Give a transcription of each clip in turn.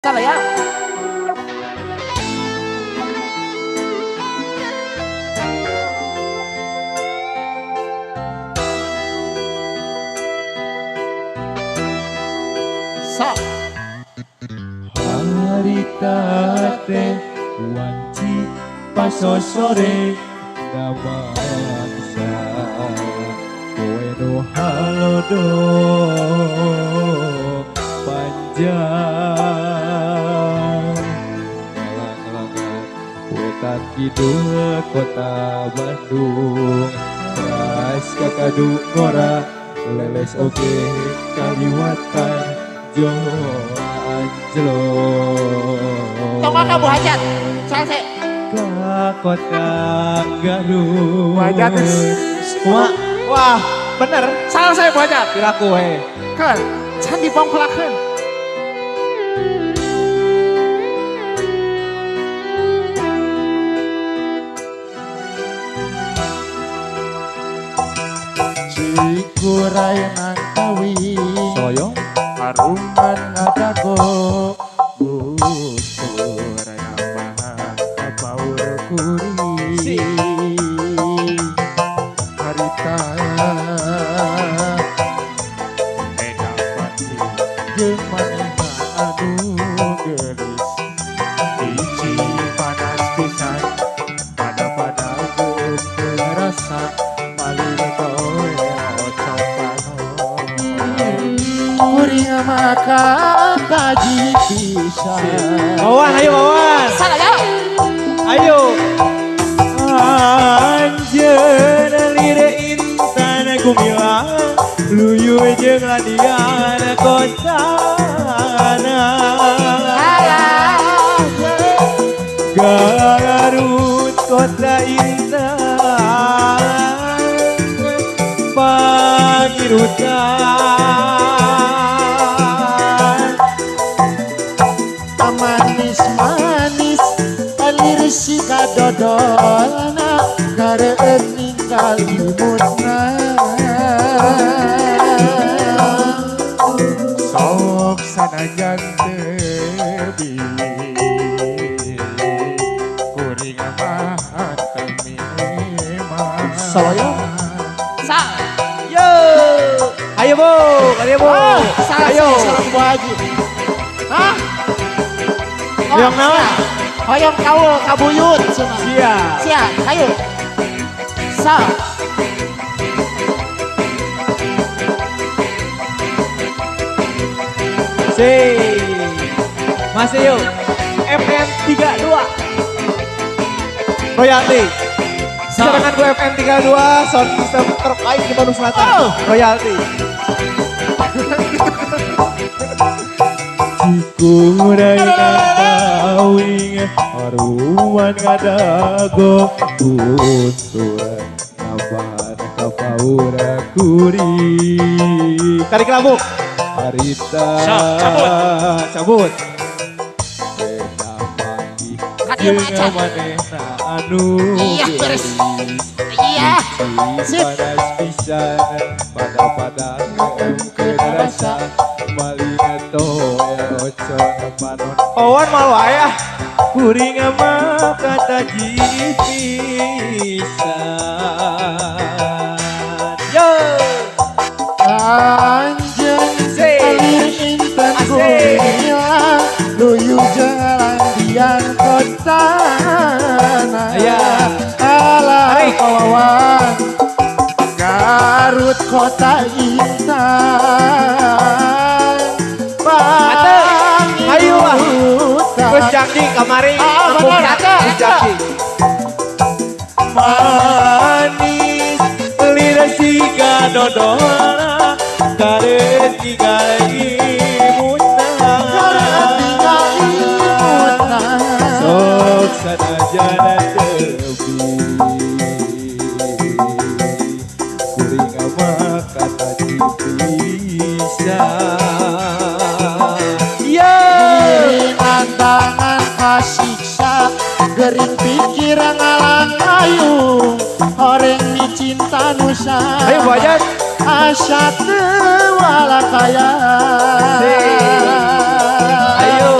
Salah ya. Sa. Harita teh wanci pasosore damangsa kowe no halodo panjang ngalang-alangan wetan kidul kota Bandung ras kakadu ngora leles oge kaliwatan Joa Anjlo Tongkol kamu hajat. Salse. ke kota Garut. Hajat. Wah, bener. Salse hajat. Kiraku we. Kan, can dipongkolakeun. Cikuray nangkawi Soyong. haruman ngadago busur nambah kapaur kuri harita medapati jeung manehna anu geulis hiji panas pisan pada geus terasa paling kowe ocok panon kuring maka kaji pisan. Wawan, ayo Wawan. Salah ya. Ayo. Anjeun lire intan gumilang luyu jeung ladian kotana. Garut kota intan Pangirutan Manis-manis alir si kadodolna gareueun ninggal imutna sok sanajan teu kuring mah anteng memang Soloyo. sa Yo, ayo bu, ayo, wajib hah Hoyong naon? hoyong kaul kabuyut cenah Sia. sia ayo sa Si, masih yuk, FM 32 royalty. Serangan gue FM 32 sound system terbaik di Bandung Selatan. Royalty. Cikuray nangkawing haruman ngadago kunturan naban kapaura kuri. Tarik lambung. Harita cabut. Beda pagi Kadia maca. jeung manehna anu Iya, beres. Iya. Sip. panas pisan pada kerasa malina toe ocon panon Wawan malu ayah kuring mah kata pisan yo Anjeun alir intan kumilang luyu jalan dian kotana Aya. alah Tarik. pawawan Garut kota intan Ayo lah. Pangirutan. Gus Jaki kamari bener, ada. Jaki manis lidah siga dodona karet tinggal Garut tinggal imunah imutna. sok sanajana tebi kuring mah kata bisa ya Tangan kasiksa gering pikir ngalang ayung horeng mi cinta nusa ayo Bajat asa teu wala kaya ayo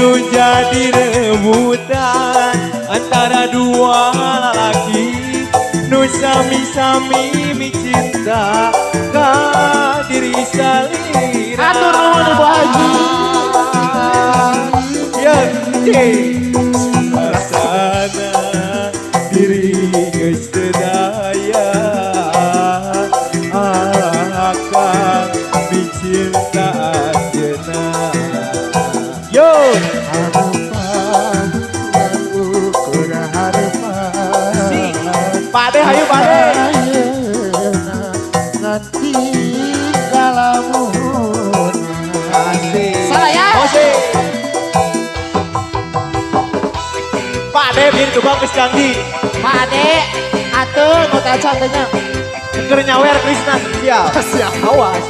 Nu jadi rebutan antara dua lelaki nu sami-sami cinta ka diri salira. Atur nuhun Ibu Haji. Ya rasana diri geus teu daya akan dicinta ajeuna. Yo Harapan dan ukur harapan. Pak De, hayu Pak De. Ayeuna nganti kalamun. Asik. Salah ya. Asik. Pak De, biar tukang geus janji. Pak Ade, atuh nu teh cantenya. Keur nyawer Krisna siap. Siap. Awas.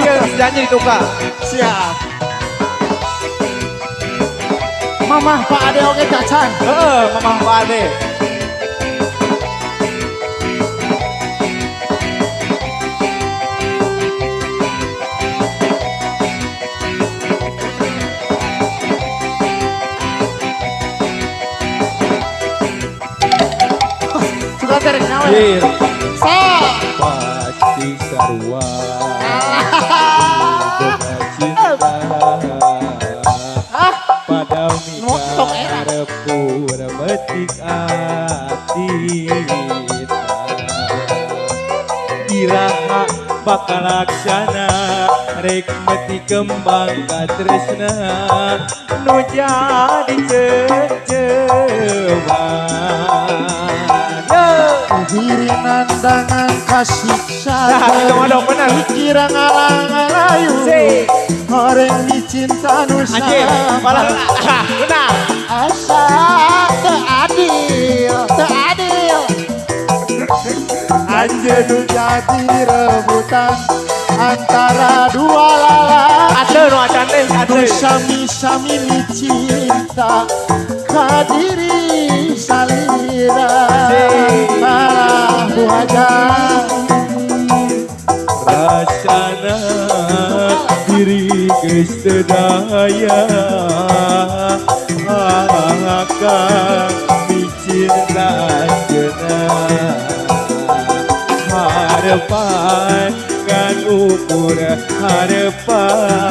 Dia geus janji tukang. Siap. Mamah Pak Ade oge cacan. Heeh, Mamah Pak De. Suka terek nawe. Diri Sa. pasti sarua boga cinta Ah, pada Motok era. repur metik ati iraha bakal laksana rek meti kembang katresna nu jadi ceceban. diri nandangan kasiksa. Nah, itu mah dong, bener. Dikira ngalang-ngalayu. Sik. Horeng dicinta nu Anjir, malah sama. benar. Asa teu adil, teu adil. Anjeun nu jadi rebutan antara dua lala. Ada nu acan teh, ada. Nu sami-sami cinta ka diri salira. Malah buajan Rasana diri geus teu daya akan dicinta ajeuna. Harapan kan ukur harapan